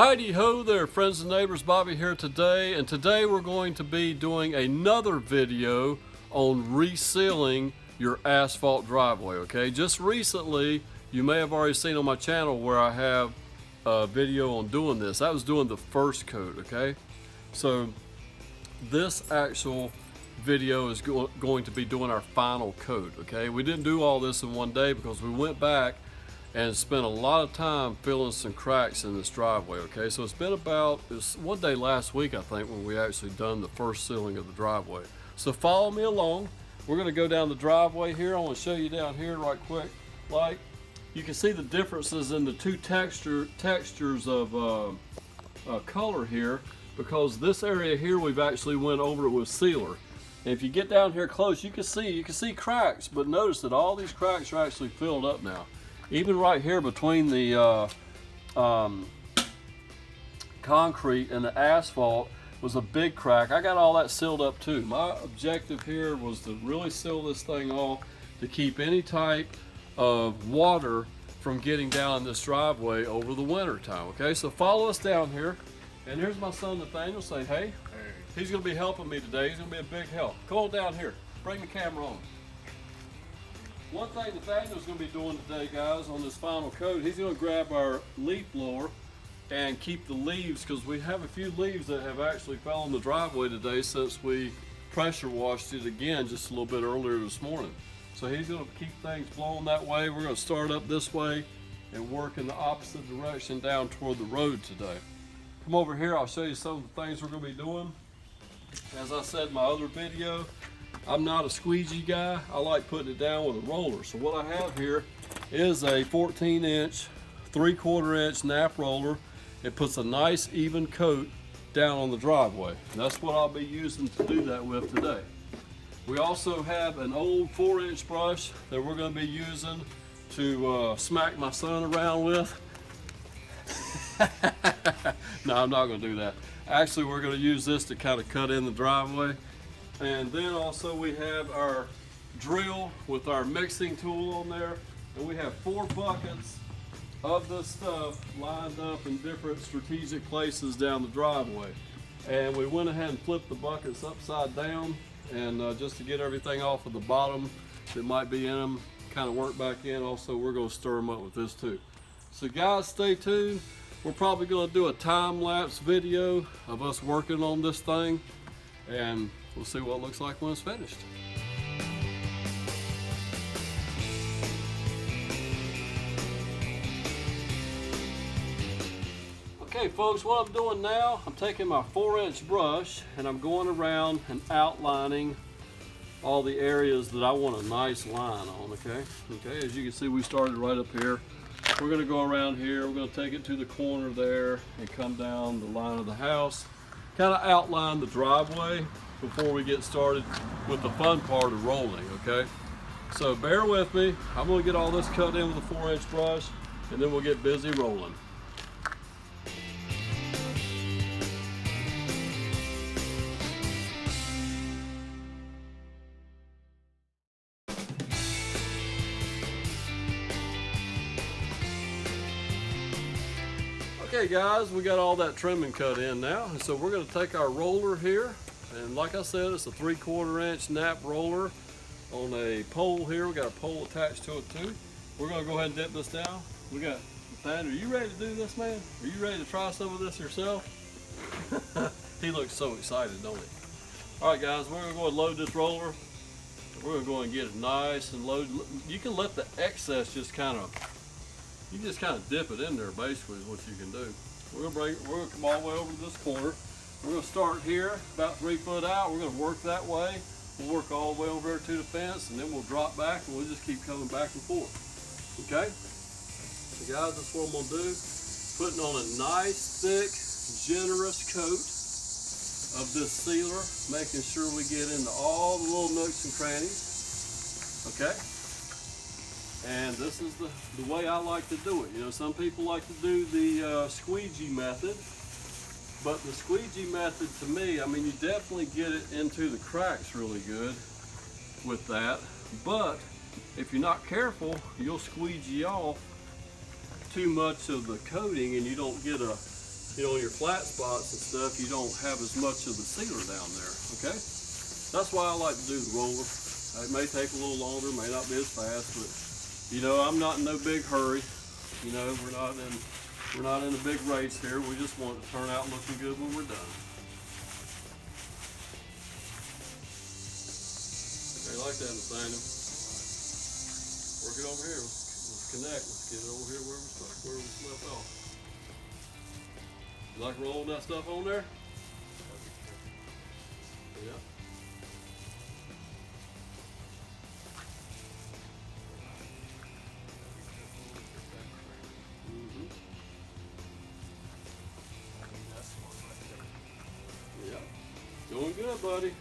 Heidi ho there, friends and neighbors. Bobby here today, and today we're going to be doing another video on resealing your asphalt driveway. Okay, just recently you may have already seen on my channel where I have a video on doing this. I was doing the first coat. Okay, so this actual video is going to be doing our final coat. Okay, we didn't do all this in one day because we went back and spent a lot of time filling some cracks in this driveway. Okay, so it's been about, it was one day last week I think when we actually done the first sealing of the driveway. So follow me along. We're going to go down the driveway here. I want to show you down here right quick. Like you can see the differences in the two textures of color here, because this area here we've actually went over it with sealer. And if you get down here close, you can see cracks, but notice that all these cracks are actually filled up now. Even right here between the concrete and the asphalt was a big crack. I got all that sealed up too. My objective here was to really seal this thing off to keep any type of water from getting down in this driveway over the winter time. Okay, so follow us down here. And here's my son Nathaniel. Say hey. Hey. He's going to be helping me today. He's going to be a big help. Come on down here. Bring the camera on. One thing Nathaniel's going to be doing today, guys, on this final coat, he's going to grab our leaf blower and keep the leaves, because we have a few leaves that have actually fell in the driveway today since we pressure washed it again just a little bit earlier this morning. So he's going to keep things blowing that way. We're going to start up this way and work in the opposite direction down toward the road today. Come over here, I'll show you some of the things we're going to be doing. As I said in my other video, I'm not a squeegee guy. I like putting it down with a roller. So what I have here is a 14-inch, 3/4 inch nap roller. It puts a nice even coat down on the driveway. And that's what I'll be using to do that with today. We also have an old 4-inch brush that we're going to be using to smack my son around with. No, I'm not going to do that. Actually, we're going to use this to kind of cut in the driveway. And then also we have our drill with our mixing tool on there. And we have 4 buckets of this stuff lined up in different strategic places down the driveway. And we went ahead and flipped the buckets upside down, and just to get everything off of the bottom that might be in them, kind of work back in. Also, we're going to stir them up with this too. So guys, stay tuned. We're probably going to do a time-lapse video of us working on this thing, and we'll see what it looks like when it's finished. Okay folks, what I'm doing now, I'm taking my 4-inch brush and I'm going around and outlining all the areas that I want a nice line on, okay? Okay, as you can see, we started right up here. We're going to go around here, we're going to take it to the corner there and come down the line of the house. Kind of outline the driveway before we get started with the fun part of rolling, okay? So bear with me. I'm going to get all this cut in with a 4-inch brush, and then we'll get busy rolling. Okay guys, we got all that trimming cut in now, and so we're going to take our roller here, and like I said, it's a 3/4 inch nap roller on a pole here. We got a pole attached to it too. We're going to go ahead and dip this down. We got Nathaniel, are you ready to do this, man? Are you ready to try some of this yourself? He looks so excited, don't he? All right guys, we're going to go and load this roller. We're going to go and get it nice and loaded. You can let the excess just kind of, you just kind of dip it in there, basically, is what you can do. We're going to come all the way over to this corner. We're going to start here, about 3 foot out. We're going to work that way. We'll work all the way over there to the fence, and then we'll drop back, and we'll just keep coming back and forth. Okay? So guys, that's what I'm going to do. Putting on a nice, thick, generous coat of this sealer, making sure we get into all the little nooks and crannies. Okay? And this is the way I like to do it. You know, some people like to do the squeegee method, but the squeegee method to me, I mean, you definitely get it into the cracks really good with that, but if you're not careful, you'll squeegee off too much of the coating and you don't get a you know, your flat spots and stuff, you don't have as much of the sealer down there, okay? That's why I like to do the roller. It may take a little longer, may not be as fast, but you know, I'm not in no big hurry. You know, we're not in a big race here. We just want it to turn out looking good when we're done. Okay, like that, Nathaniel. Work it over here. Let's connect. Let's get it over here where we left off. You like rolling that stuff on there? Yeah. Doing good, buddy.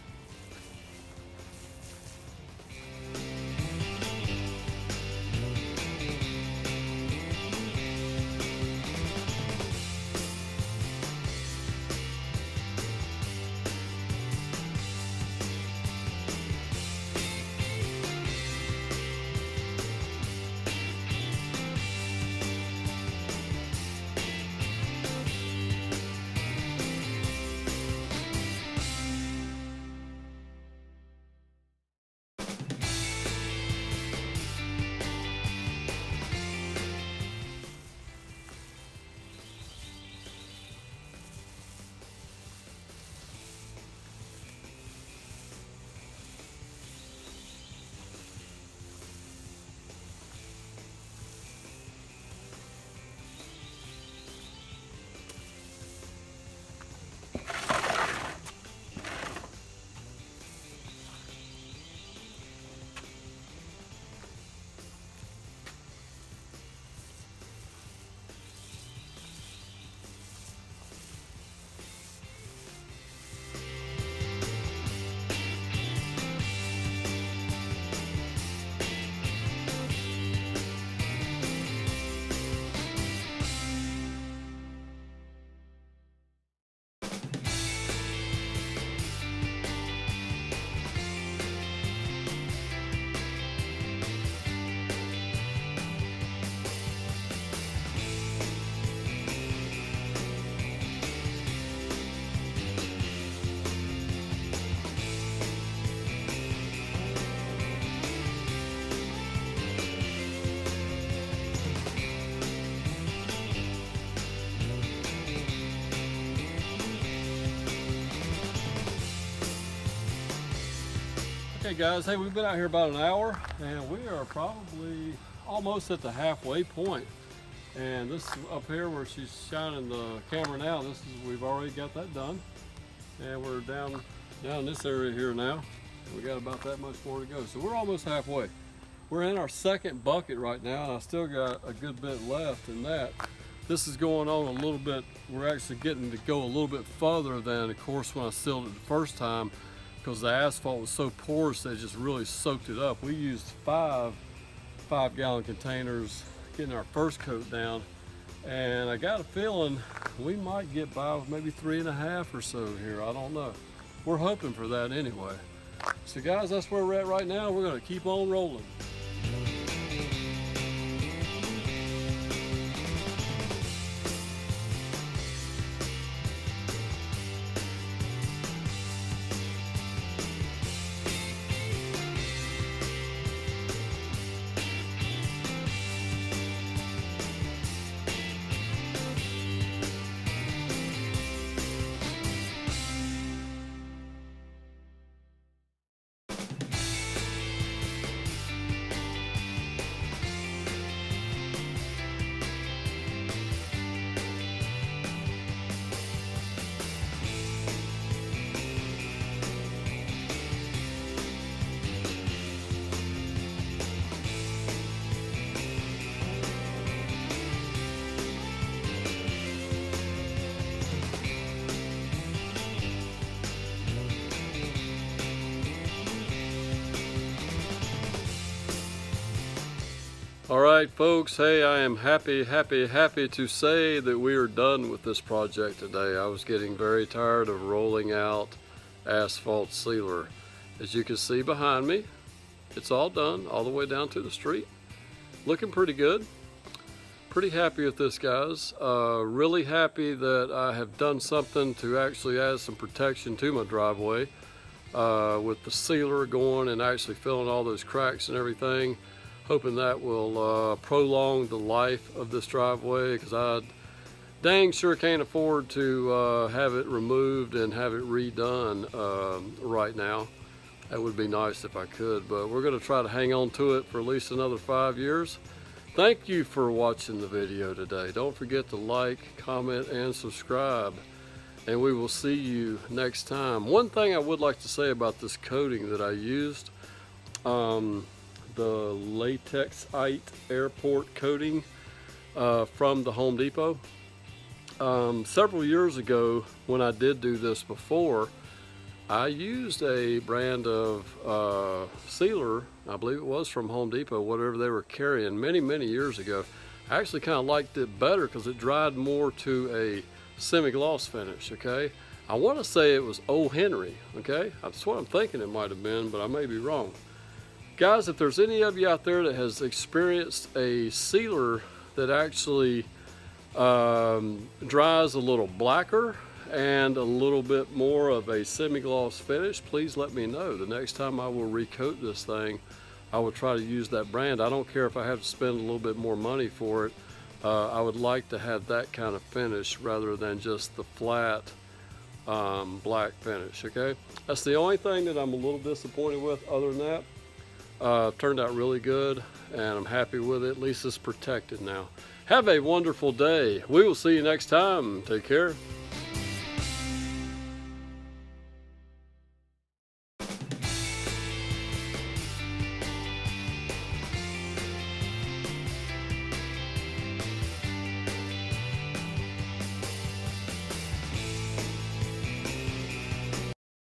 Okay guys, hey, we've been out here about an hour and we are probably almost at the halfway point. And this up here where she's shining the camera now, we've already got that done. And we're down this area here now. We got about that much more to go. So we're almost halfway. We're in our second bucket right now and I still got a good bit left in that. This is going on a little bit, we're actually getting to go a little bit further than, of course, when I sealed it the first time, because the asphalt was so porous that it just really soaked it up. We used five gallon containers getting our first coat down, and I got a feeling we might get by with maybe 3.5 or so here. I don't know. We're hoping for that anyway. So guys, that's where we're at right now. We're gonna keep on rolling. All right, folks, hey, I am happy to say that we are done with this project today. I was getting very tired of rolling out asphalt sealer. As you can see behind me, it's all done all the way down to the street. Looking pretty good. Pretty happy with this, guys. Really happy that I have done something to actually add some protection to my driveway with the sealer going and actually filling all those cracks and everything. Hoping that will prolong the life of this driveway, because I dang sure can't afford to have it removed and have it redone right now. That would be nice if I could, but we're going to try to hang on to it for at least another 5 years. Thank you for watching the video today. Don't forget to like, comment, and subscribe, and we will see you next time. One thing I would like to say about this coating that I used, the Latexite Airport coating from the Home Depot. Several years ago, when I did do this before, I used a brand of sealer, I believe it was from Home Depot, whatever they were carrying many years ago. I actually kind of liked it better because it dried more to a semi-gloss finish, okay? I want to say it was O. Henry, okay? That's what I'm thinking it might have been, but I may be wrong. Guys, if there's any of you out there that has experienced a sealer that actually dries a little blacker and a little bit more of a semi-gloss finish, please let me know. The next time I will recoat this thing, I will try to use that brand. I don't care if I have to spend a little bit more money for it. I would like to have that kind of finish rather than just the flat black finish, okay? That's the only thing that I'm a little disappointed with. Other than that, turned out really good, and I'm happy with it. At least it's protected now. Have a wonderful day. We will see you next time. Take care.